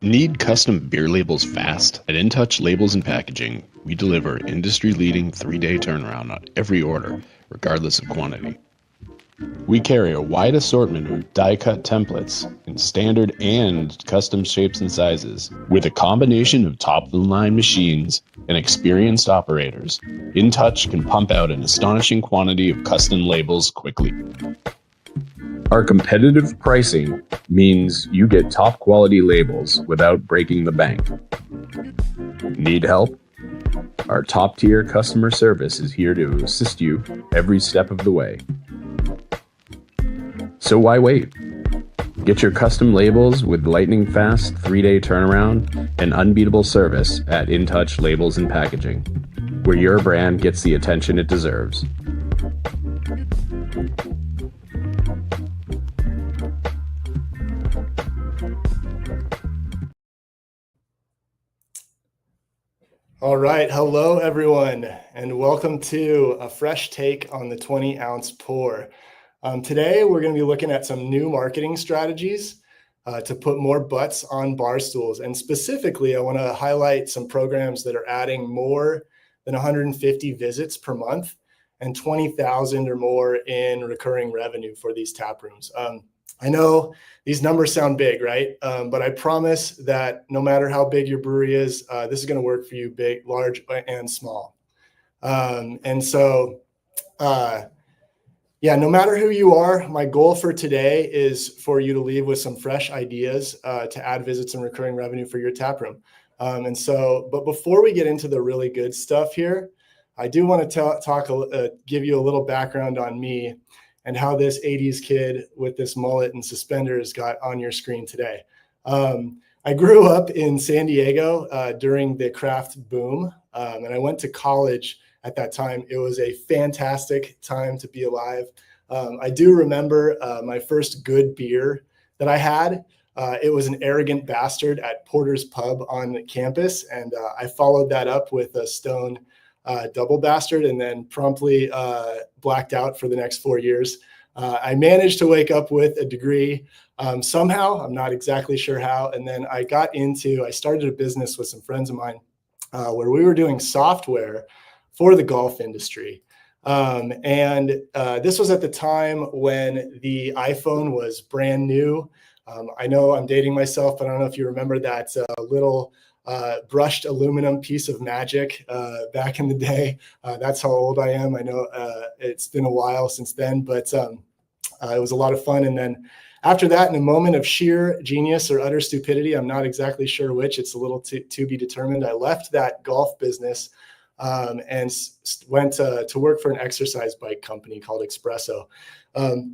Need custom beer labels fast? At InTouch Labels and Packaging, we deliver industry-leading 3-day turnaround on every order, regardless of quantity. We carry a wide assortment of die-cut templates in standard and custom shapes and sizes. With a combination of top-of-the-line machines and experienced operators, InTouch can pump out an astonishing quantity of custom labels quickly. Our competitive pricing means you get top quality labels without breaking the bank. Need help? Our top tier customer service is here to assist you every step of the way. So why wait? Get your custom labels with lightning fast 3-day turnaround and unbeatable service at InTouch Labels and Packaging, where your brand gets the attention it deserves. All right, hello everyone, and welcome to a fresh take on the 20-ounce pour. Today, we're going to be looking at some new marketing strategies to put more butts on bar stools. And specifically, I want to highlight some programs that are adding more than 150 visits per month and 20,000 or more in recurring revenue for these tap rooms. I know these numbers sound big, right? But I promise that no matter how big your brewery is, this is going to work for you, big, large, and small. Yeah, no matter who you are, my goal for today is for you to leave with some fresh ideas to add visits and recurring revenue for your tap room. But before we get into the really good stuff here, I do want to give you a little background on me and how this 80s kid with this mullet and suspenders got on your screen today. I grew up in San Diego during the craft boom, and I went to college at that time. It was a fantastic time to be alive. I do remember my first good beer that I had. It was an Arrogant Bastard at Porter's Pub on campus, and I followed that up with a Stone Double Bastard, and then promptly blacked out for the next 4 years. I managed to wake up with a degree somehow. I'm not exactly sure how. And then I started a business with some friends of mine where we were doing software for the golf industry. This was at the time when the iPhone was brand new. I know I'm dating myself, but I don't know if you remember that little brushed aluminum piece of magic back in the day. That's how old I am. I know it's been a while since then, but it was a lot of fun. And then after that, in a moment of sheer genius or utter stupidity, I'm not exactly sure which, it's a little to be determined, I left that golf business and went to work for an exercise bike company called Espresso.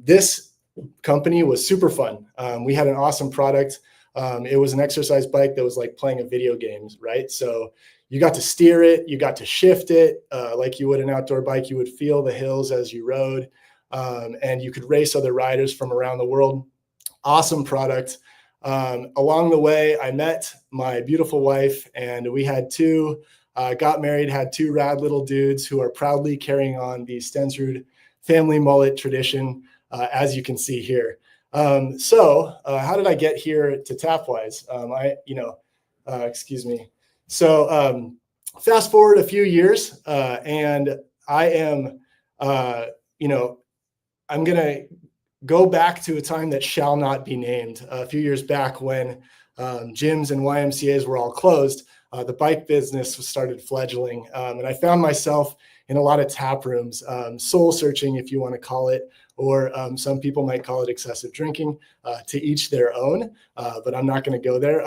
This company was super fun. We had an awesome product. It was an exercise bike that was like playing a video game, right? So you got to steer it, you got to shift it like you would an outdoor bike. You would feel the hills as you rode, and you could race other riders from around the world. Awesome product. Along the way, I met my beautiful wife, and we had got married, had 2 rad little dudes who are proudly carrying on the Stensrud family mullet tradition, as you can see here. So how did I get here to TapWyse? Excuse me. So fast forward a few years, and I am, I'm going to go back to a time that shall not be named. A few years back when gyms and YMCAs were all closed, the bike business started fledgling, and I found myself in a lot of tap rooms, soul searching, if you want to call it, or some people might call it excessive drinking, to each their own, but I'm not going to go there.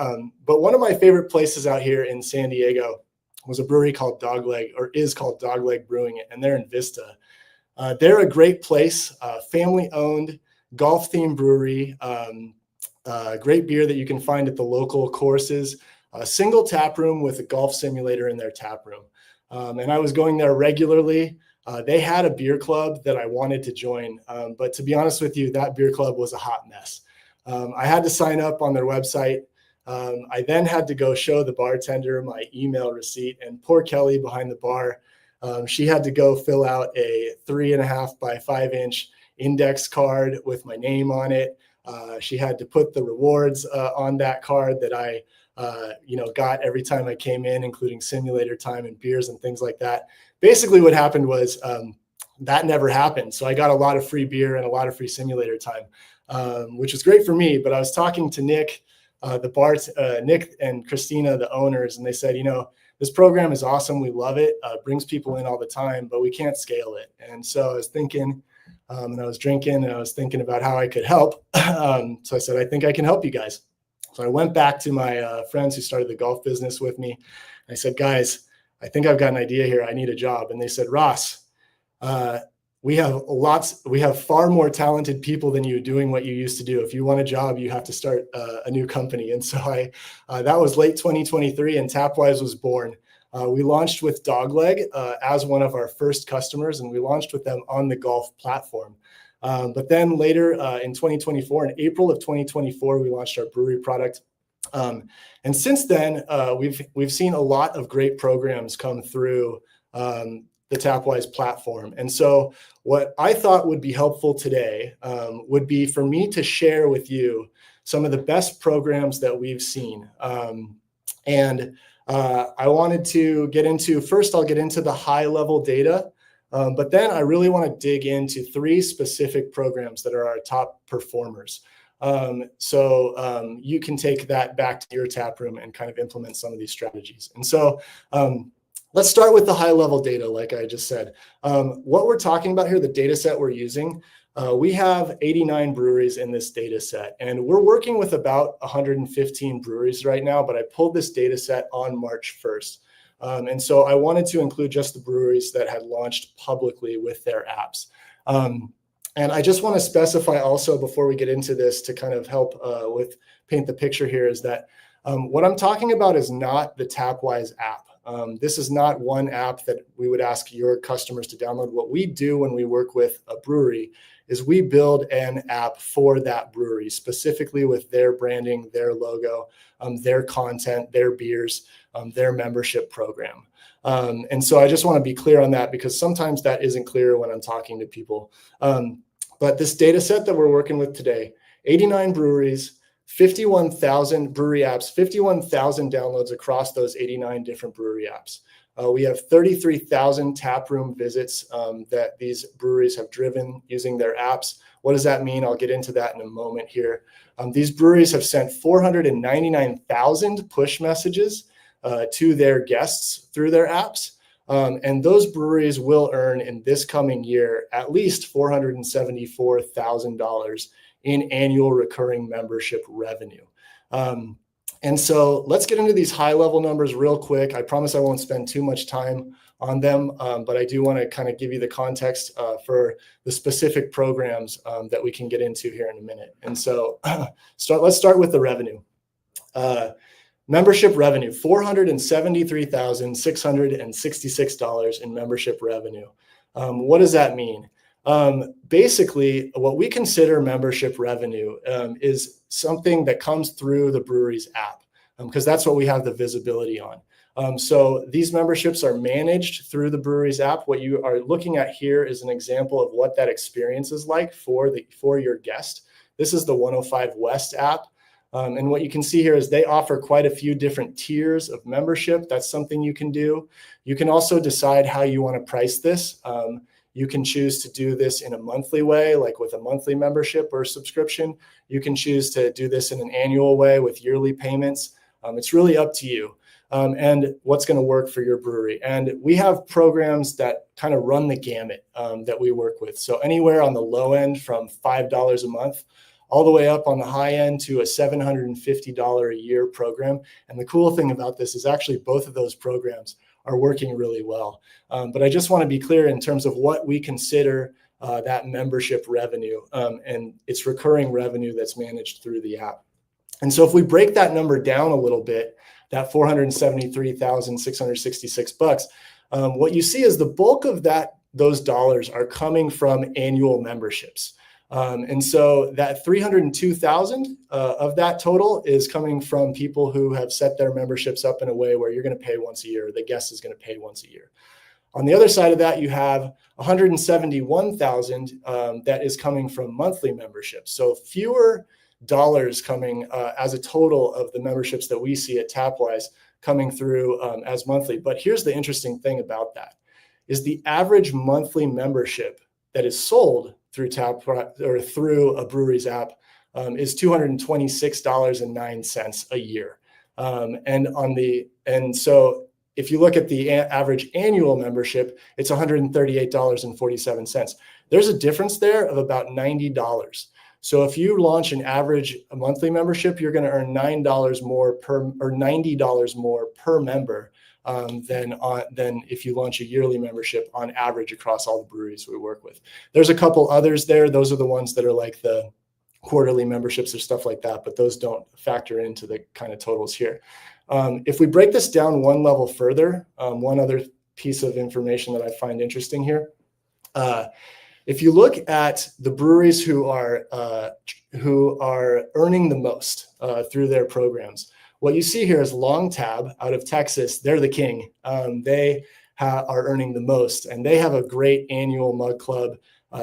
But one of my favorite places out here in San Diego was a brewery called is called Dogleg Brewing, and they're in Vista. They're a great place, family-owned, golf-themed brewery, great beer that you can find at the local courses, a single tap room with a golf simulator in their tap room. And I was going there regularly. They had a beer club that I wanted to join, but to be honest with you, that beer club was a hot mess. I had to sign up on their website. I then had to go show the bartender my email receipt, and poor Kelly behind the bar, she had to go fill out a 3.5 by 5 inch index card with my name on it. She had to put the rewards on that card that I got every time I came in, including simulator time and beers and things like that. Basically what happened was that never happened. So I got a lot of free beer and a lot of free simulator time, which was great for me. But I was talking to Nick, Nick and Christina, the owners, and they said, this program is awesome. We love it. Brings people in all the time, but we can't scale it. And so I was thinking, and I was drinking, and I was thinking about how I could help. So I said, I think I can help you guys. So I went back to my friends who started the golf business with me. I said, guys, I think I've got an idea here. I need a job. And they said, Ross, we have far more talented people than you doing what you used to do. If you want a job, you have to start a new company. And so that was late 2023, and TapWyse was born. We launched with Dogleg as one of our first customers, and we launched with them on the golf platform. But then later in 2024, in April of 2024, we launched our brewery product. And since then, we've seen a lot of great programs come through the TapWyse platform. And so what I thought would be helpful today would be for me to share with you some of the best programs that we've seen. I wanted to get into, first I'll get into the high level data, but then I really want to dig into 3 specific programs that are our top performers. So you can take that back to your tap room and kind of implement some of these strategies. And so let's start with the high level data, like I just said. What we're talking about here, the data set we're using, we have 89 breweries in this data set, and we're working with about 115 breweries right now, but I pulled this data set on March 1st. And so I wanted to include just the breweries that had launched publicly with their apps. And I just want to specify also before we get into this to kind of help with paint the picture here is that what I'm talking about is not the TapWyse app. This is not one app that we would ask your customers to download. What we do when we work with a brewery is we build an app for that brewery, specifically with their branding, their logo, their content, their beers, their membership program. And so I just want to be clear on that because sometimes that isn't clear when I'm talking to people. But this data set that we're working with today, 89 breweries, 51,000 brewery apps, 51,000 downloads across those 89 different brewery apps. We have 33,000 taproom visits that these breweries have driven using their apps. What does that mean? I'll get into that in a moment here. These breweries have sent 499,000 push messages to their guests through their apps. And those breweries will earn in this coming year at least $474,000 in annual recurring membership revenue. And so let's get into these high level numbers real quick. I promise I won't spend too much time on them, but I do want to kind of give you the context for the specific programs that we can get into here in a minute. And so let's start with the revenue. Membership revenue, $473,666 in membership revenue. What does that mean? Basically, what we consider membership revenue is something that comes through the brewery's app, because that's what we have the visibility on. So these memberships are managed through the brewery's app. What you are looking at here is an example of what that experience is like for your guest. This is the 105 West app. And what you can see here is they offer quite a few different tiers of membership. That's something you can do. You can also decide how you want to price this. You can choose to do this in a monthly way, like with a monthly membership or subscription. You can choose to do this in an annual way with yearly payments. It's really up to you and what's going to work for your brewery. And we have programs that kind of run the gamut that we work with. So anywhere on the low end from $5 a month, all the way up on the high end to a $750 a year program. And the cool thing about this is actually both of those programs are working really well. But I just want to be clear in terms of what we consider that membership revenue, and it's recurring revenue that's managed through the app. And so if we break that number down a little bit, that $473,666, what you see is the bulk of those dollars are coming from annual memberships. And so that 302,000 of that total is coming from people who have set their memberships up in a way where you're going to pay once a year. The guest is going to pay once a year. On the other side of that, you have 171,000 that is coming from monthly memberships. So fewer dollars coming as a total of the memberships that we see at TapWyse coming through as monthly. But here's the interesting thing about that is the average monthly membership that is sold through or through a brewery's app is $226.09 a year. And so if you look at the average annual membership, it's $138.47. There's a difference there of about $90. So if you launch an average monthly membership, you're going to earn $9 more or $90 more per member than if you launch a yearly membership on average across all the breweries we work with. There's a couple others there. Those are the ones that are like the quarterly memberships or stuff like that, but those don't factor into the kind of totals here. If we break this down one level further, one other piece of information that I find interesting here, if you look at the breweries who are earning the most through their programs, what you see here is Long Tab out of Texas. They're the king. They are earning the most, and they have a great annual mug club.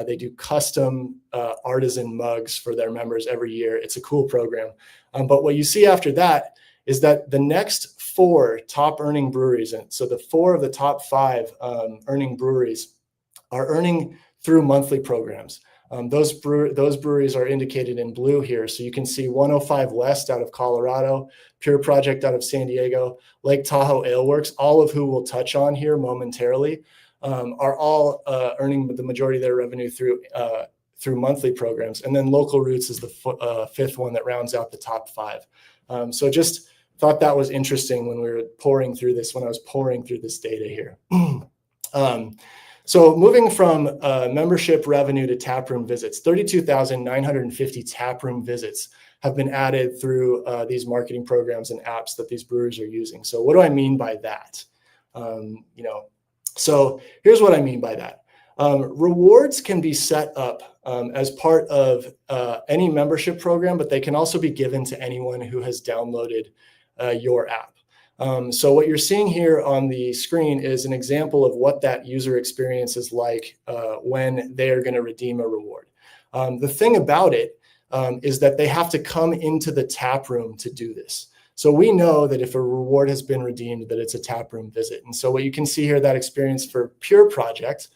They do custom artisan mugs for their members every year. It's a cool program. But what you see after that is that the next 4 top earning breweries, and so the 4 of the top 5 earning breweries are earning through monthly programs. Those breweries are indicated in blue here. So you can see 105 West out of Colorado, Pure Project out of San Diego, Lake Tahoe AleWorX, all of who we'll touch on here momentarily, are all earning the majority of their revenue through monthly programs. And then Local Roots is the 5th one that rounds out the top 5. So just thought that was interesting when I was pouring through this data here. So moving from membership revenue to taproom visits, 32,950 taproom visits have been added through these marketing programs and apps that these breweries are using. So what do I mean by that? So here's what I mean by that. Rewards can be set up as part of any membership program, but they can also be given to anyone who has downloaded your app. So what you're seeing here on the screen is an example of what that user experience is like when they are going to redeem a reward. The thing about it is that they have to come into the tap room to do this. So we know that if a reward has been redeemed, that it's a tap room visit. And so what you can see here, that experience for Pure Project,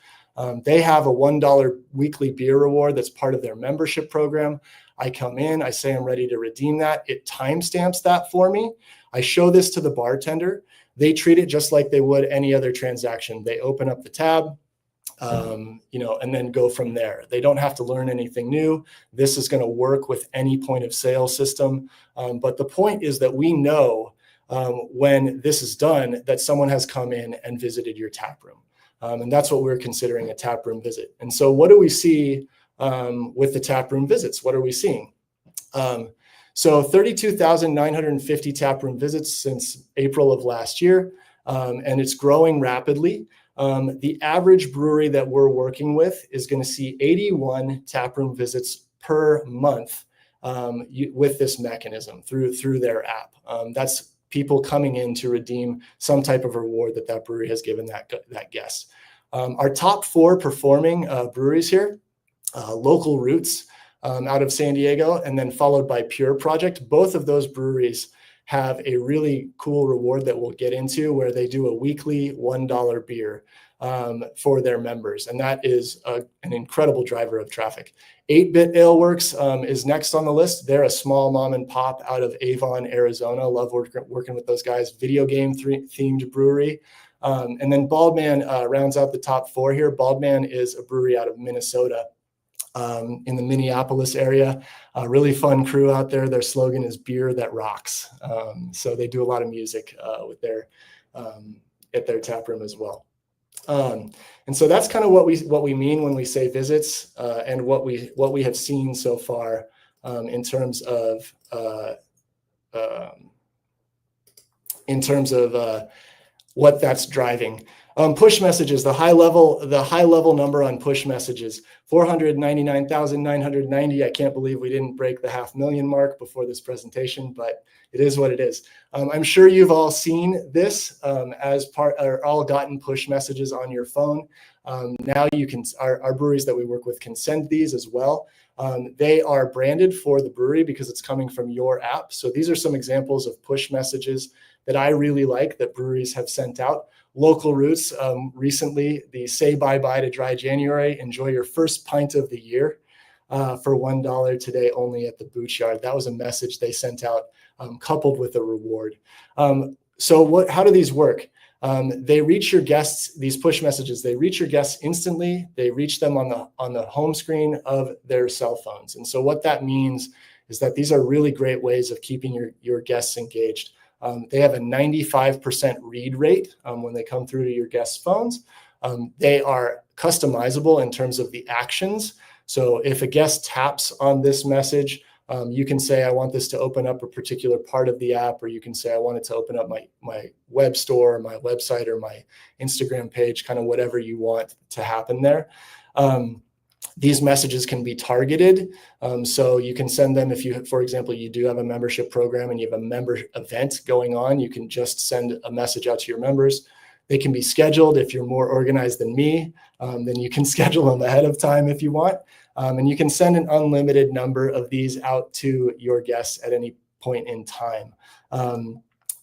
they have a $1 weekly beer reward that's part of their membership program. I come in, I say I'm ready to redeem that. It timestamps that for me. I show this to the bartender. They treat it just like they would any other transaction. They open up the tab, and then go from there. They don't have to learn anything new. This is going to work with any point of sale system. But the point is that we know when this is done that someone has come in and visited your tap room. And that's what we're considering a tap room visit. And so what do we see with the tap room visits? What are we seeing? So 32,950 taproom visits since April of last year, and it's growing rapidly. The average brewery that we're working with is going to see 81 taproom visits per month with this mechanism through their app. That's people coming in to redeem some type of reward that brewery has given that guest. Our top 4 performing breweries here, Local Roots, out of San Diego, and then followed by Pure Project. Both of those breweries have a really cool reward that we'll get into where they do a weekly $1 beer for their members. And that is an incredible driver of traffic. 8-Bit AleWorX is next on the list. They're a small mom and pop out of Avon, Arizona. Love working with those guys. Video game themed brewery. And then Baldman rounds out the top 4 here. Baldman is a brewery out of Minnesota. In the Minneapolis area, a really fun crew out there. Their slogan is "Beer That Rocks." So they do a lot of music with at their tap room as well. And so that's kind of what we mean when we say visits, and what we have seen so far in terms of what that's driving. Push messages, the high level number on push messages, 499,990. I can't believe we didn't break the 500,000 mark before this presentation, but it is what it is. I'm sure you've all seen this as part, or all gotten push messages on your phone. Now you can, our breweries that we work with can send these as well. They are branded for the brewery because it's coming from your app. So these are some examples of push messages that I really like that breweries have sent out. Local roots, recently, the say bye-bye to dry January, enjoy your first pint of the year for $1 today only at the Bootyard. That was a message they sent out coupled with a reward. So how do these work? They reach your guests, these push messages, they reach your guests instantly. They reach them on the home screen of their cell phones. And so what that means is that these are really great ways of keeping your guests engaged. They have a 95% read rate when they come through to your guests' phones. They are customizable in terms of the actions. So if a guest taps on this message, you can say, I want this to open up a particular part of the app, or you can say, I want it to open up my web store, or my website, or my Instagram page, kind of whatever you want to happen there. These messages can be targeted. So you can send them if you, for example, you do have a membership program and you have a member event going on, you can just send a message out to your members. They can be scheduled. If you're more organized than me, then you can schedule them ahead of time if you want. And you can send an unlimited number of these out to your guests at any point in time.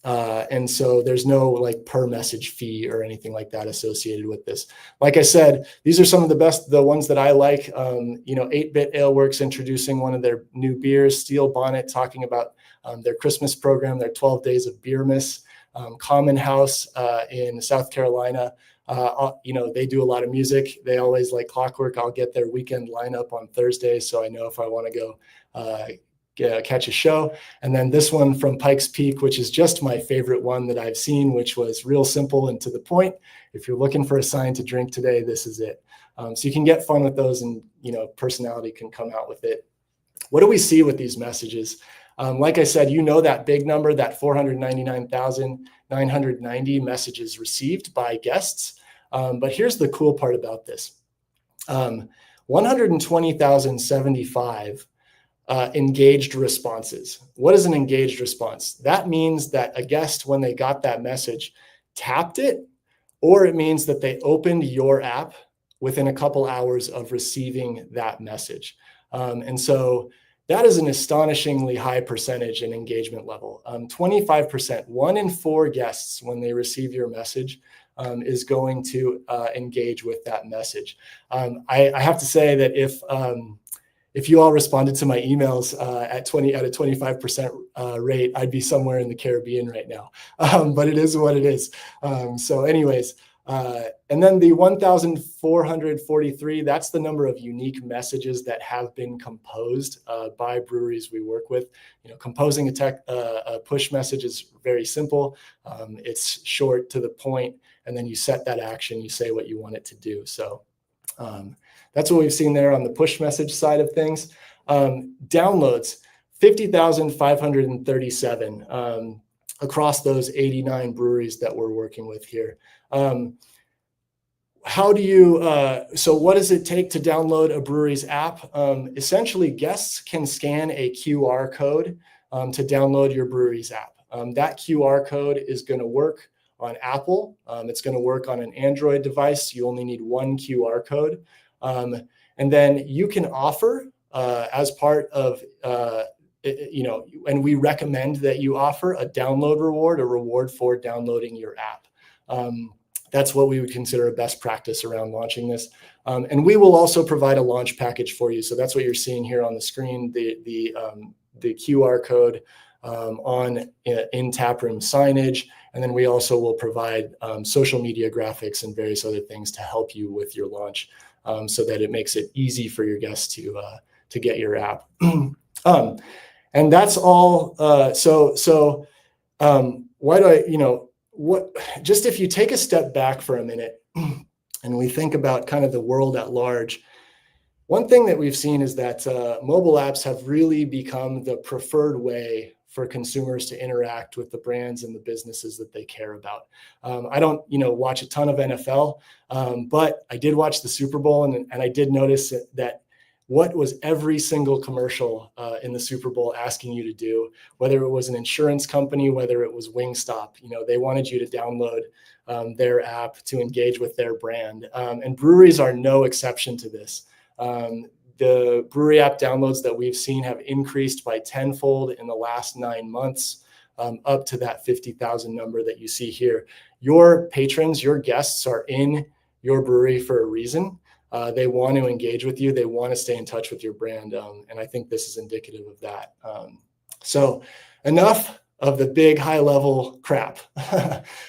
And so there's no like per message fee or anything like that associated with this. Like I said, these are some of the ones that I like. 8-Bit AleWorX introducing one of their new beers, Steel Bonnet talking about their Christmas program, their 12 days of Beermas. Common House in South Carolina, they do a lot of music. They always, like clockwork, I'll get their weekend lineup on Thursday, so I know if I want to go catch a show. And then this one from Pikes Peak, which is just my favorite one that I've seen, which was real simple and to the point. If you're looking for a sign to drink today, this is it. So you can get fun with those, and personality can come out with it. What do we see with these messages? Like I said, that big number, that 499,990 messages received by guests. But here's the cool part about this. 120,075 engaged responses. What is an engaged response? That means that a guest, when they got that message, tapped it, or it means that they opened your app within a couple hours of receiving that message. And so that is an astonishingly high percentage in engagement level. 25%, 1 in 4 guests, when they receive your message, is going to engage with that message. I have to say that if you all responded to my emails at a 25% rate, I'd be somewhere in the Caribbean right now. But it is what it is. So anyways, and then the 1,443, that's the number of unique messages that have been composed by breweries we work with. Composing a push message is very simple. It's short, to the point, and then you set that action, you say what you want it to do. So that's what we've seen there on the push message side of things. Downloads, 50,537 across those 89 breweries that we're working with here. How do you, so what does it take to download a brewery's app? Essentially, guests can scan a QR code to download your brewery's app. That QR code is going to work on Apple. It's going to work on an Android device. You only need one QR code. And then you can offer as part of, and we recommend that you offer a download reward, a reward for downloading your app. That's what we would consider a best practice around launching this. And we will also provide a launch package for you. So that's what you're seeing here on the screen, the QR code in taproom signage. And then we also will provide social media graphics and various other things to help you with your launch, so that it makes it easy for your guests to get your app. And that's all. Why do I, just if you take a step back for a minute and we think about kind of the world at large, one thing that we've seen is that mobile apps have really become the preferred way for consumers to interact with the brands and the businesses that they care about. I don't, watch a ton of NFL, but I did watch the Super Bowl, and I did notice that what was every single commercial in the Super Bowl asking you to do, whether it was an insurance company, whether it was Wingstop, they wanted you to download their app to engage with their brand. And breweries are no exception to this. The brewery app downloads that we've seen have increased by tenfold in the last 9 months, up to that 50,000 number that you see here. Your patrons, your guests are in your brewery for a reason. They want to engage with you. They want to stay in touch with your brand. And I think this is indicative of that. So enough of the big high level crap.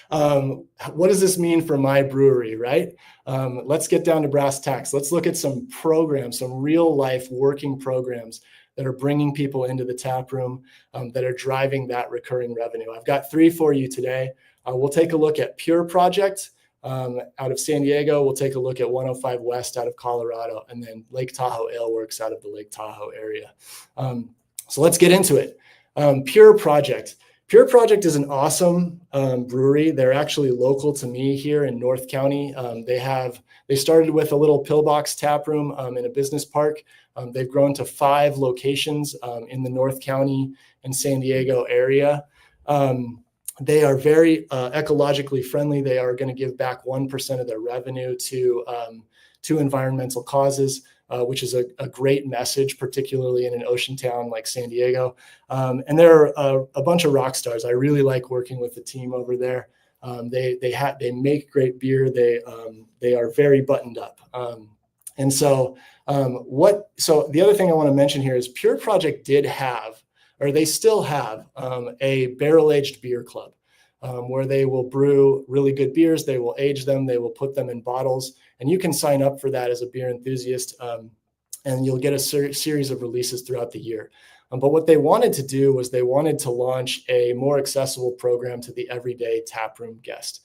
What does this mean for my brewery, right? Let's get down to brass tacks. Let's look at some programs, some real life working programs that are bringing people into the tap room, that are driving that recurring revenue. I've got 3 for you today. We'll take a look at Pure Project out of San Diego. We'll take a look at 105 West out of Colorado, and then Lake Tahoe AleWorX out of the Lake Tahoe area. So let's get into it. Pure Project. Pure Project is an awesome brewery. They're actually local to me here in North County. They started with a little pillbox tap room in a business park. They've grown to 5 locations in the North County and San Diego area. They are very ecologically friendly. They are going to give back 1% of their revenue to environmental causes, which is a great message, particularly in an ocean town like San Diego. And they're a bunch of rock stars. I really like working with the team over there. They make great beer. They are very buttoned up. So the other thing I want to mention here is Pure Project did have, or they still have, a barrel-aged beer club where they will brew really good beers. They will age them. They will put them in bottles. And you can sign up for that as a beer enthusiast, and you'll get a series of releases throughout the year. But what they wanted to do was they wanted to launch a more accessible program to the everyday taproom guest.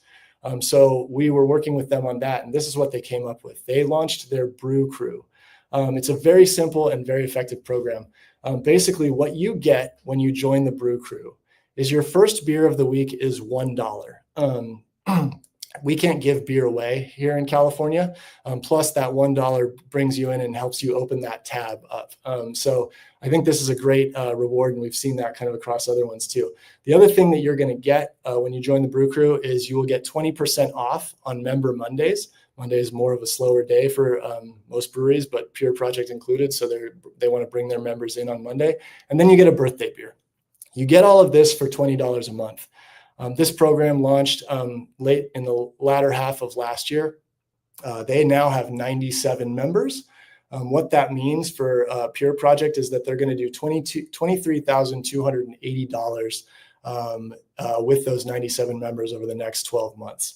So we were working with them on that, and this is what they came up with. They launched their Brew Crew. It's a very simple and very effective program. Basically, what you get when you join the Brew Crew is your first beer of the week is $1. We can't give beer away here in California. Plus that $1 brings you in and helps you open that tab up. So I think this is a great reward, and we've seen that kind of across other ones too. The other thing that you're going to get when you join the Brew Crew is you will get 20% off on Member Mondays. Monday is more of a slower day for most breweries, but Pure Project included. So they want to bring their members in on Monday. And then you get a birthday beer. You get all of this for $20 a month. This program launched late in the latter half of last year. They now have 97 members. What that means for Pure Project is that they're going to do $23,280 with those 97 members over the next 12 months.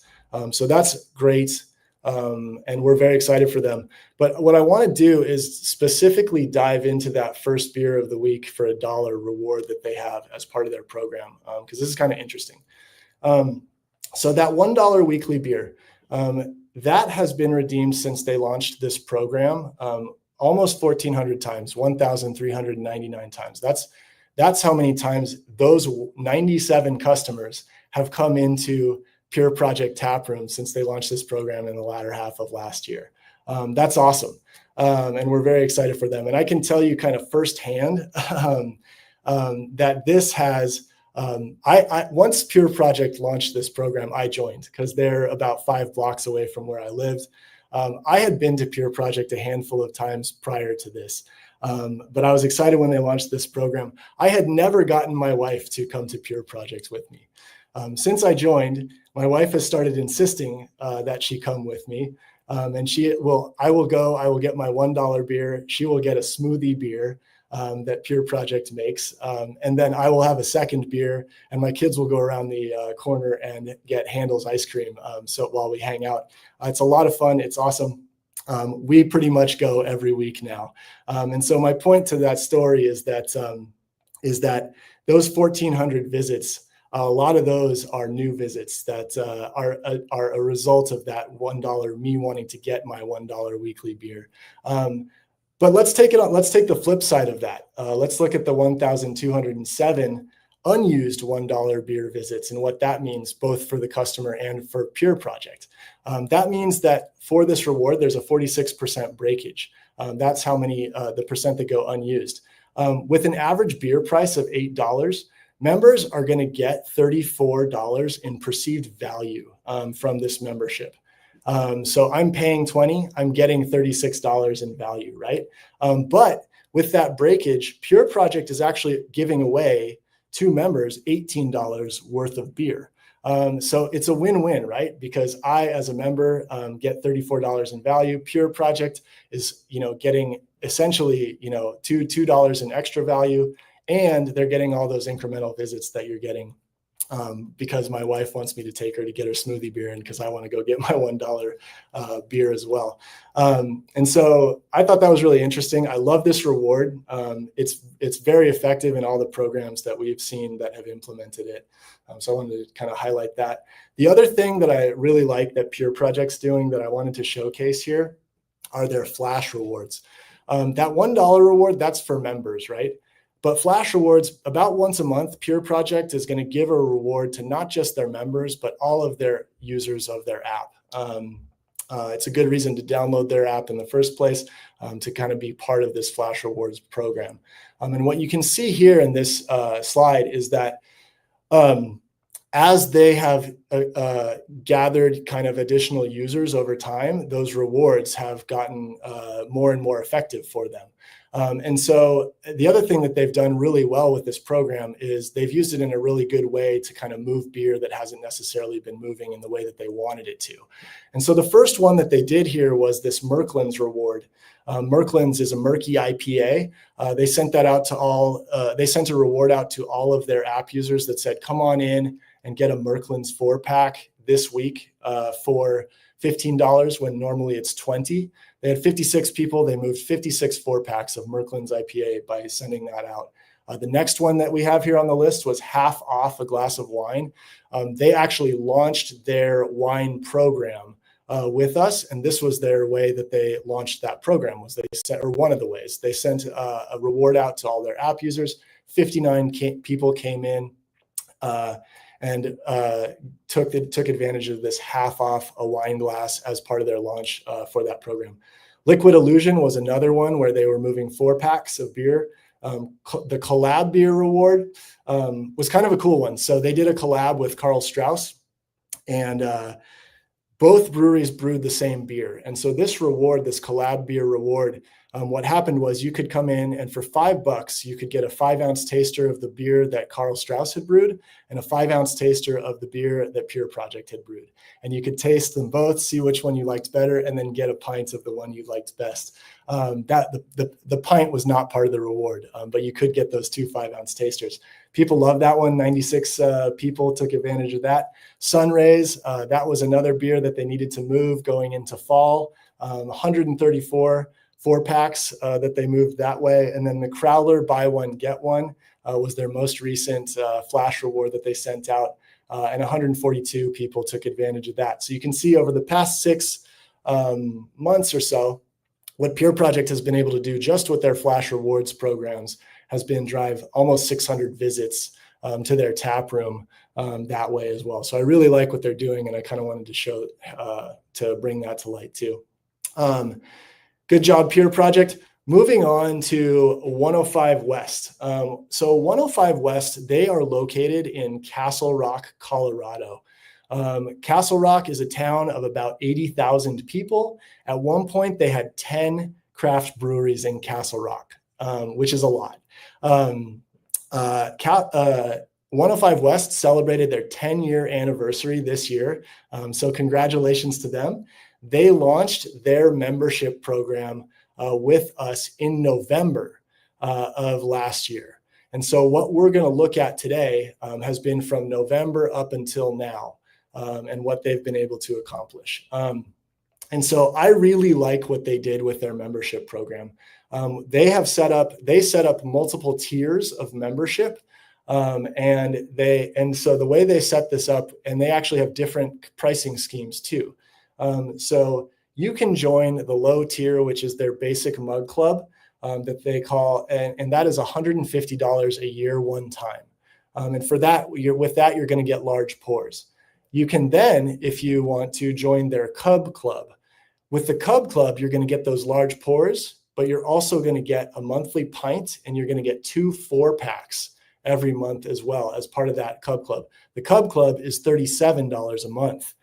So that's great. And we're very excited for them. But what I want to do is specifically dive into that first beer of the week for $1 reward that they have as part of their program, because this is kind of interesting. So that $1 weekly beer, that has been redeemed since they launched this program almost 1,400 times, 1,399 times. That's how many times those 97 customers have come into Pure Project Taproom since they launched this program in the latter half of last year. That's awesome. And we're very excited for them. And I can tell you kind of firsthand that this has, once Pure Project launched this program, I joined because they're about 5 blocks away from where I lived. I had been to Pure Project a handful of times prior to this, but I was excited when they launched this program. I had never gotten my wife to come to Pure Project with me. Since I joined, my wife has started insisting that she come with me. And I will get my $1 beer. She will get a smoothie beer that Pure Project makes. And then I will have a second beer, and my kids will go around the corner and get Handel's ice cream. So while we hang out, it's a lot of fun. It's awesome. We pretty much go every week now. And so my point to that story is that those 1,400 visits, a lot of those are new visits that are a result of that $1, me wanting to get my $1 weekly beer. But let's take the flip side of that. Let's look at the 1,207 unused $1 beer visits and what that means both for the customer and for Pure Project. That means that for this reward, there's a 46% breakage. That's how many, the percent that go unused. With an average beer price of $8, members are going to get $34 in perceived value from this membership. So I'm paying $20, I'm getting $36 in value, right? But with that breakage, Pure Project is actually giving away to members $18 worth of beer. So it's a win-win, right? Because I, as a member, get $34 in value. Pure Project is, getting essentially, $2 in extra value, and they're getting all those incremental visits that you're getting because my wife wants me to take her to get her smoothie beer and because I want to go get my $1 beer as well. And so I thought that was really interesting. I love this reward. It's very effective in all the programs that we've seen that have implemented it. So I wanted to kind of highlight that. The other thing that I really like that Pure Project's doing that I wanted to showcase here are their flash rewards. That $1 reward, that's for members, right? But Flash Rewards, about once a month, Pure Project is going to give a reward to not just their members, but all of their users of their app. It's a good reason to download their app in the first place, to kind of be part of this Flash Rewards program. And what you can see here in this slide is that as they have gathered kind of additional users over time, those rewards have gotten more and more effective for them. And so the other thing that they've done really well with this program is they've used it in a really good way to kind of move beer that hasn't necessarily been moving in the way that they wanted it to. And so the first one that they did here was this Merklin's reward. Merklin's is a murky IPA. They sent that out to all, they sent a reward out to all of their app users that said, come on in and get a Merklin's 4-pack this week for $15 when normally it's $20. They had 56 people. They moved 56 4-packs of Merklin's IPA by sending that out. The next one that we have here on the list was half off a glass of wine. They actually launched their wine program with us, and this was their way that they launched that program. Was they sent, or one of the ways they sent a reward out to all their app users. 59 people came in and took advantage of this half off a wine glass as part of their launch for that program. Liquid Illusion was another one where they were moving 4-packs of beer. The collab beer reward was kind of a cool one. So they did a collab with Karl Strauss, and both breweries brewed the same beer. And so this reward, this collab beer reward, what happened was you could come in and for $5, you could get a 5-ounce taster of the beer that Karl Strauss had brewed and a 5-ounce taster of the beer that Pure Project had brewed. And you could taste them both, see which one you liked better, and then get a pint of the one you liked best. The pint was not part of the reward, but you could get those 2 5-ounce tasters. People loved that one. 96 people took advantage of that. Sunrays, that was another beer that they needed to move going into fall. 134 4-packs that they moved that way. And then the Crowler buy one, get one was their most recent flash reward that they sent out. And 142 people took advantage of that. So you can see over the past 6 months or so, what Pure Project has been able to do just with their flash rewards programs has been drive almost 600 visits to their tap room that way as well. So I really like what they're doing, and I kind of wanted to show to bring that to light too. Good job, Pure Project. Moving on to 105 West. So 105 West, they are located in Castle Rock, Colorado. Castle Rock is a town of about 80,000 people. At one point, they had 10 craft breweries in Castle Rock, which is a lot. 105 West celebrated their 10-year anniversary this year. So congratulations to them. They launched their membership program with us in November of last year. And so what we're going to look at today has been from November up until now and what they've been able to accomplish. And so I really like what they did with their membership program. They set up multiple tiers of membership. And so the way they set this up, and they actually have different pricing schemes too. So you can join the low tier, which is their basic mug club that they call, and that is $150 a year one time. And for that, with that, you're going to get large pours. You can then, if you want to, join their Cub Club. With the Cub Club, you're going to get those large pours, but you're also going to get a monthly pint, and you're going to get 2 4-packs every month as well as part of that Cub Club. The Cub Club is $37 a month.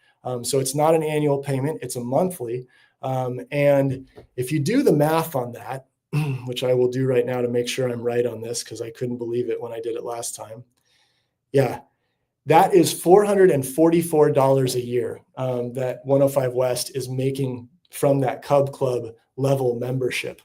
So it's not an annual payment, it's a monthly. And if you do the math on that, which I will do right now to make sure I'm right on this, because I couldn't believe it when I did it last time. Yeah, that is $444 a year that 105 West is making from that Cub Club level membership.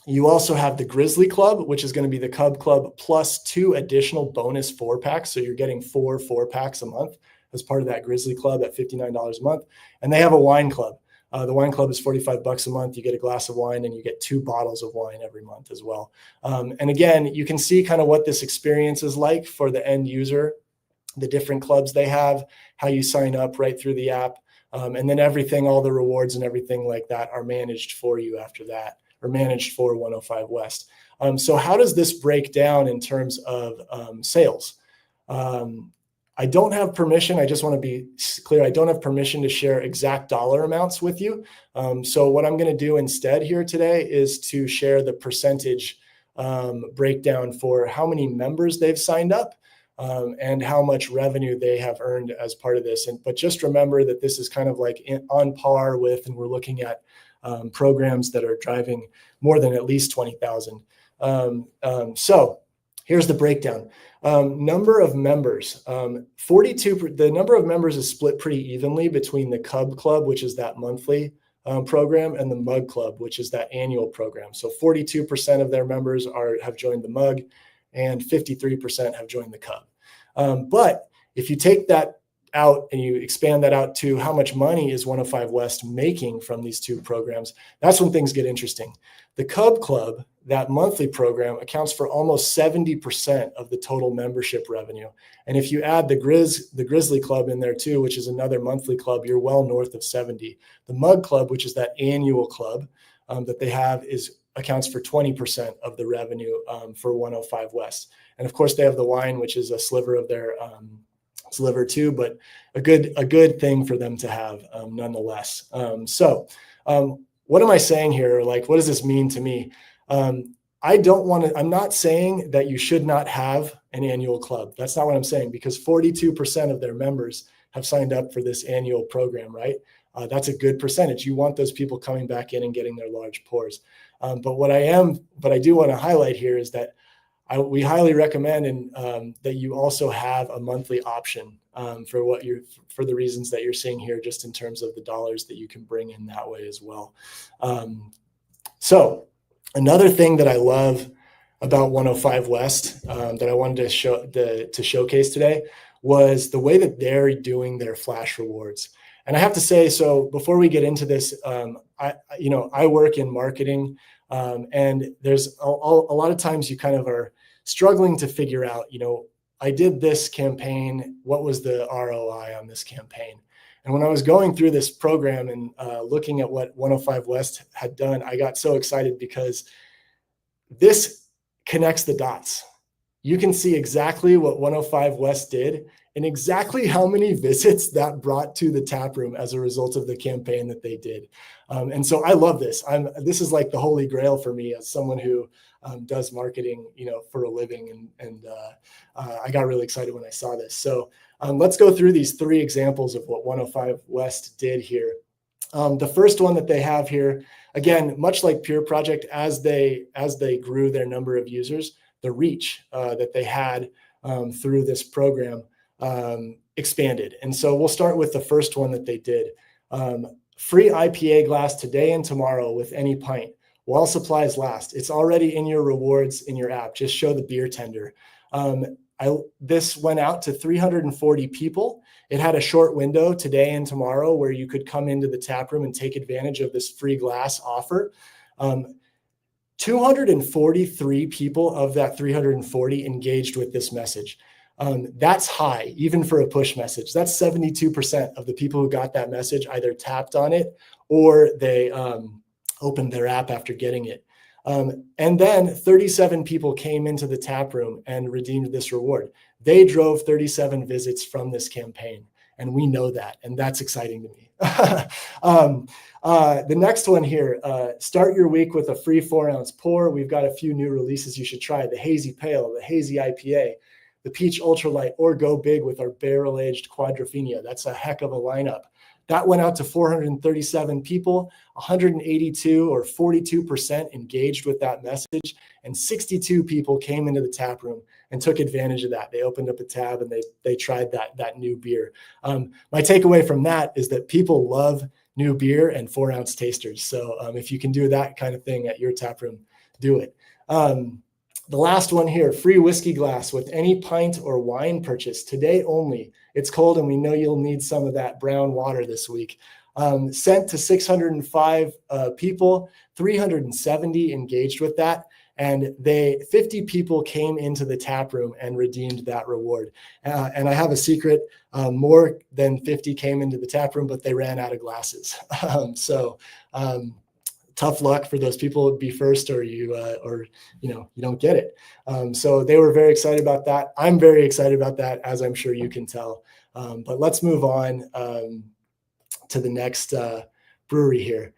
You also have the Grizzly Club, which is going to be the Cub Club plus 2 additional bonus 4-packs. So you're getting 4 4-packs a month as part of that Grizzly Club at $59 a month. And they have a wine club. The wine club is $45 a month. You get a glass of wine and you get 2 bottles of wine every month as well. And again, you can see kind of what this experience is like for the end user, the different clubs they have, how you sign up right through the app. And then everything, all the rewards and everything like that are managed for you after that, or managed for 105 West. So how does this break down in terms of sales? I don't have permission. I just want to be clear. I don't have permission to share exact dollar amounts with you. So what I'm going to do instead here today is to share the percentage breakdown for how many members they've signed up and how much revenue they have earned as part of this. But just remember that this is kind of like on par with, and we're looking at programs that are driving more than at least 20,000. So here's the breakdown. Number of members, 42. The number of members is split pretty evenly between the Cub Club, which is that monthly program, and the Mug Club, which is that annual program. So 42% of their members have joined the Mug, and 53% have joined the Cub. But if you take that out and you expand that out to how much money is 105 West making from these 2 programs, that's when things get interesting. The Cub Club, that monthly program, accounts for almost 70% of the total membership revenue. And if you add the Grizzly Club in there too, which is another monthly club, you're well north of 70. The Mug Club, which is that annual club that they have, accounts for 20% of the revenue for 105 West. And of course, they have the wine, which is a sliver of their sliver too, but a good thing for them to have nonetheless. So what am I saying here? Like, what does this mean to me? I'm not saying that you should not have an annual club. That's not what I'm saying, because 42% of their members have signed up for this annual program, right? That's a good percentage. You want those people coming back in and getting their large pours. But what I do want to highlight here is that we highly recommend that you also have a monthly option for the reasons that you're seeing here, just in terms of the dollars that you can bring in that way as well. So another thing that I love about 105 West that I wanted to showcase today was the way that they're doing their flash rewards. And I have to say, so before we get into this, I work in marketing, and there's a lot of times you kind of are struggling to figure out, I did this campaign, what was the ROI on this campaign? And when I was going through this program and looking at what 105 West had done, I got so excited because this connects the dots. You can see exactly what 105 West did and exactly how many visits that brought to the tap room as a result of the campaign that they did. And so I love this. This is like the holy grail for me as someone who does marketing, for a living. And I got really excited when I saw this. So let's go through these 3 examples of what 105 West did here. The first one that they have here, again, much like Pure Project, as they grew their number of users, the reach that they had through this program expanded. And so we'll start with the first one that they did. Free IPA glass today and tomorrow with any pint while supplies last. It's already in your rewards in your app. Just show the beer tender. This went out to 340 people. It had a short window today and tomorrow where you could come into the tap room and take advantage of this free glass offer. 243 people of that 340 engaged with this message. That's high, even for a push message. That's 72% of the people who got that message either tapped on it or they opened their app after getting it. And then 37 people came into the tap room and redeemed this reward. They drove 37 visits from this campaign, and we know that, and that's exciting to me. The next one here, start your week with a free 4-ounce pour. We've got a few new releases you should try: the Hazy Pale, the Hazy IPA, the Peach Ultralight, or go big with our barrel-aged Quadrophenia. That's a heck of a lineup. That went out to 437 people, 182 or 42% engaged with that message, and 62 people came into the tap room and took advantage of that. They opened up a tab and they tried that new beer. My takeaway from that is that people love new beer and 4-ounce tasters. So if you can do that kind of thing at your tap room, do it. The last one here, free whiskey glass with any pint or wine purchase today only. It's cold and we know you'll need some of that brown water this week. Sent to 605 people, 370 engaged with that. And 50 people came into the tap room and redeemed that reward. And I have a secret, more than 50 came into the tap room, but they ran out of glasses. Tough luck for those people. Be first, or you don't get it. So they were very excited about that. I'm very excited about that, as I'm sure you can tell. But let's move on to the next brewery here.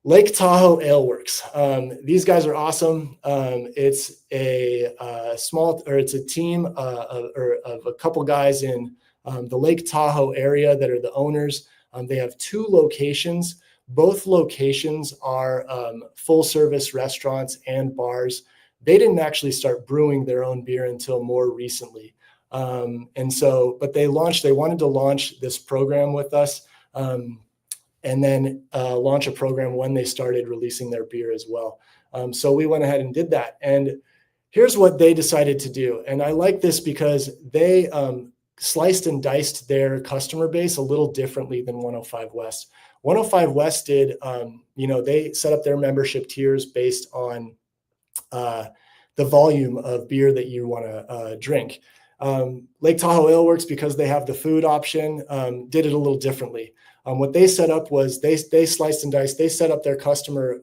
Lake Tahoe AleWorX. These guys are awesome. It's it's a team of a couple guys in the Lake Tahoe area that are the owners. They have 2 locations. Both locations are full service restaurants and bars. They didn't actually start brewing their own beer until more recently. But they wanted to launch this program with us, and then launch a program when they started releasing their beer as well. So we went ahead and did that. And here's what they decided to do. And I like this because they sliced and diced their customer base a little differently than 105 West. 105 West did, they set up their membership tiers based on the volume of beer that you want to drink. Lake Tahoe AleWorX, because they have the food option, did it a little differently. What they set up was they sliced and diced. They set up their customers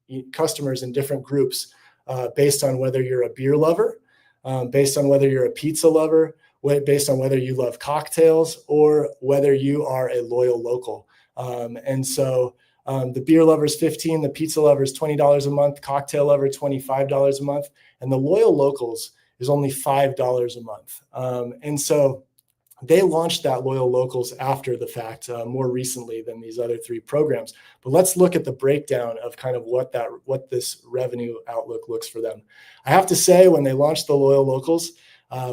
in different groups based on whether you're a beer lover, based on whether you're a pizza lover, based on whether you love cocktails, or whether you are a loyal local. The beer lover is $15, the pizza lover is $20 a month, cocktail lover $25 a month, and the loyal locals is only $5 a month. They launched that loyal locals after the fact, more recently than these other 3 programs. But let's look at the breakdown of kind of what this revenue outlook looks for them. I have to say, when they launched the loyal locals,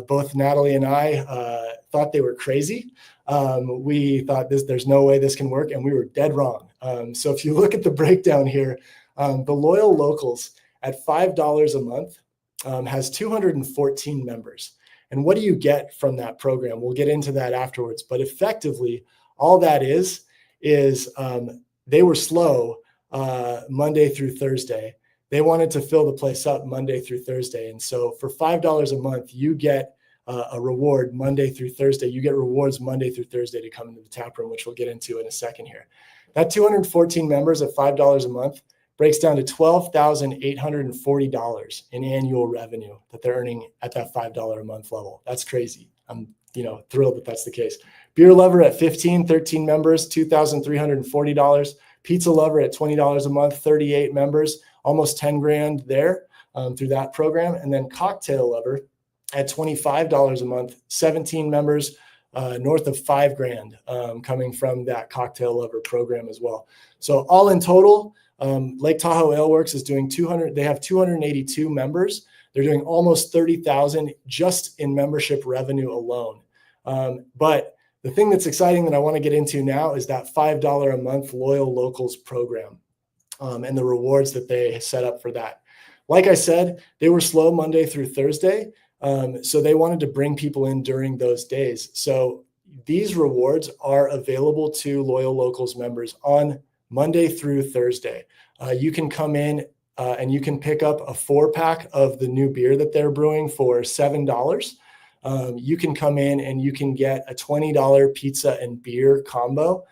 both Natalie and I thought they were crazy. We thought there's no way this can work, and we were dead wrong. So if you look at the breakdown here, the loyal locals at $5 a month has 214 members. And what do you get from that program? We'll get into that afterwards. But effectively, all that is they were slow Monday through Thursday. They wanted to fill the place up Monday through Thursday. And so for $5 a month, you get a reward Monday through Thursday. You get rewards Monday through Thursday to come into the tap room, which we'll get into in a second here. That 214 members at $5 a month breaks down to $12,840 in annual revenue that they're earning at that $5 a month level. That's crazy. I'm thrilled that that's the case. Beer lover at 13 members, $2,340. Pizza lover at $20 a month, 38 members, almost 10 grand there through that program. And then cocktail lover at $25 a month, 17 members, north of 5 grand coming from that cocktail lover program as well. So all in total, Lake Tahoe AleWorX is doing they have 282 members. They're doing almost 30,000 just in membership revenue alone. But the thing that's exciting that I want to get into now is that $5 a month loyal locals program and the rewards that they set up for that. Like I said, they were slow Monday through Thursday. So they wanted to bring people in during those days. So these rewards are available to loyal locals members on Monday through Thursday. You can come in and you can pick up a 4-pack of the new beer that they're brewing for $7. You can come in and you can get a $20 pizza and beer combo.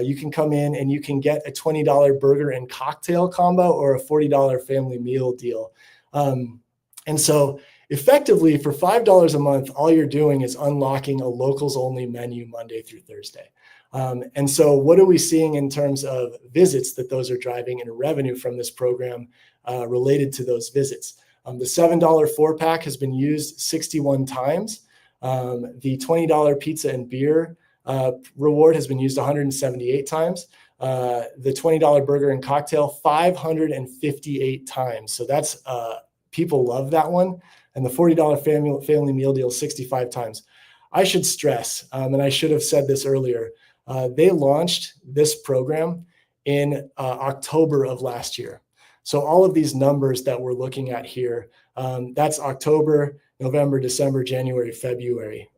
you can come in and you can get a $20 burger and cocktail combo or a $40 family meal deal. And so effectively for $5 a month, all you're doing is unlocking a locals only menu Monday through Thursday. And so what are we seeing in terms of visits that those are driving and revenue from this program related to those visits? The $7 4-pack has been used 61 times. The $20 pizza and beer reward has been used 178 times. The $20 burger and cocktail 558 times. So that's people love that one. And the $40 family meal deal 65 times. I should stress, and I should have said this earlier, they launched this program in October of last year. So all of these numbers that we're looking at here, that's October, November, December, January, February.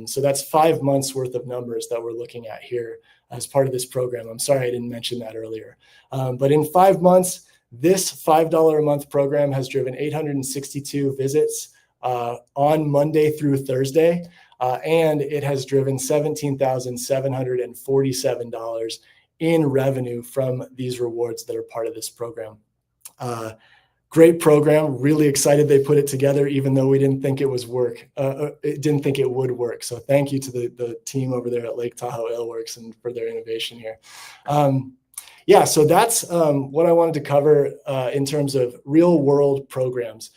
So that's 5 months worth of numbers that we're looking at here as part of this program. I'm sorry I didn't mention that earlier. But in 5 months, this $5 a month program has driven 862 visits on Monday through Thursday, and it has driven $17,747 in revenue from these rewards that are part of this program. Great program. Really excited they put it together, even though we didn't think it was didn't think it would work. So thank you to the team over there at Lake Tahoe AleWorX and for their innovation here. Yeah, so that's what I wanted to cover in terms of real world programs.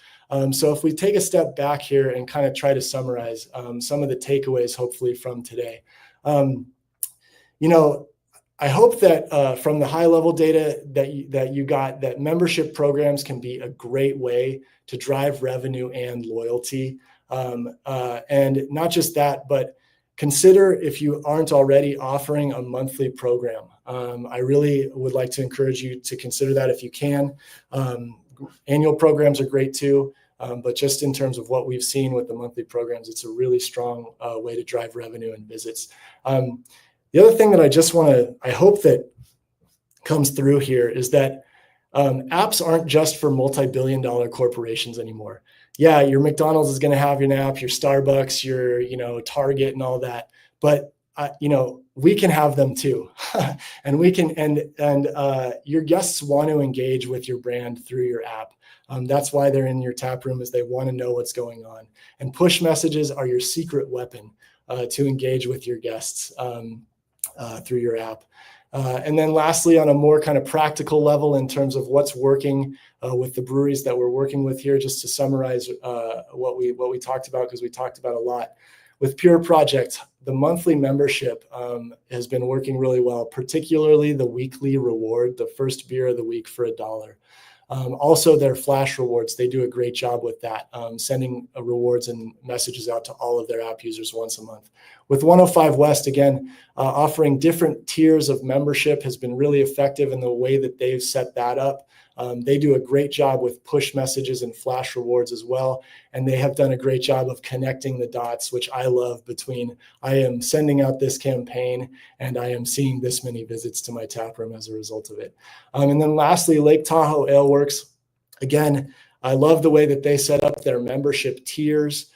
So if we take a step back here and kind of try to summarize some of the takeaways, hopefully from today, I hope that from the high level data that you got, that membership programs can be a great way to drive revenue and loyalty. And not just that, but consider if you aren't already offering a monthly program. I really would like to encourage you to consider that if you can. Annual programs are great too, but just in terms of what we've seen with the monthly programs, it's a really strong way to drive revenue and visits. The other thing that I hope that comes through here is that apps aren't just for multi-billion-dollar corporations anymore. Yeah, your McDonald's is going to have an app, your Starbucks, your Target, and all that. But we can have them too, and we can. And your guests want to engage with your brand through your app. That's why they're in your tap room, is they want to know what's going on. And push messages are your secret weapon to engage with your guests through your app. And then lastly, on a more kind of practical level in terms of what's working with the breweries that we're working with here, just to summarize what we talked about, because we talked about a lot. With Pure Project, the monthly membership has been working really well, particularly the weekly reward, the first beer of the week for $1. Also, their flash rewards, they do a great job with that, sending rewards and messages out to all of their app users once a month. With 105 West, again, offering different tiers of membership has been really effective in the way that they've set that up. They do a great job with push messages and flash rewards as well. And they have done a great job of connecting the dots, which I love, between I am sending out this campaign and I am seeing this many visits to my tap room as a result of it. And then lastly, Lake Tahoe AleWorX. Again, I love the way that they set up their membership tiers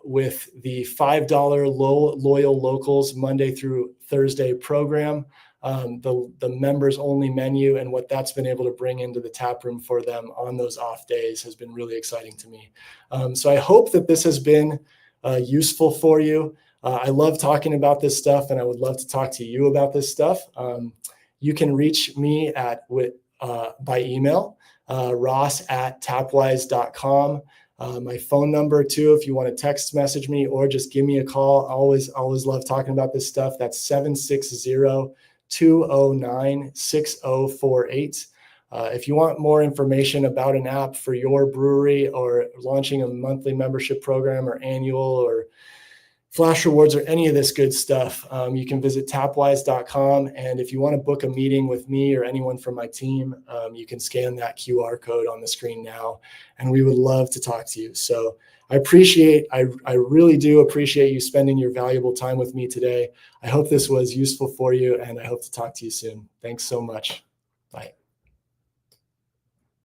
with the $5 loyal locals Monday through Thursday program. The members only menu and what that's been able to bring into the tap room for them on those off days has been really exciting to me. So I hope that this has been useful for you. I love talking about this stuff, and I would love to talk to you about this stuff. You can reach me by email, ross@tapwyse.com. My phone number too, if you want to text message me or just give me a call. Always love talking about this stuff. That's 760-209-6048. If you want more information about an app for your brewery, or launching a monthly membership program or annual or flash rewards or any of this good stuff, you can visit tapwyse.com. And if you want to book a meeting with me or anyone from my team, you can scan that QR code on the screen now, and we would love to talk to you. So I really do appreciate you spending your valuable time with me today. I hope this was useful for you, and I hope to talk to you soon. Thanks so much. Bye.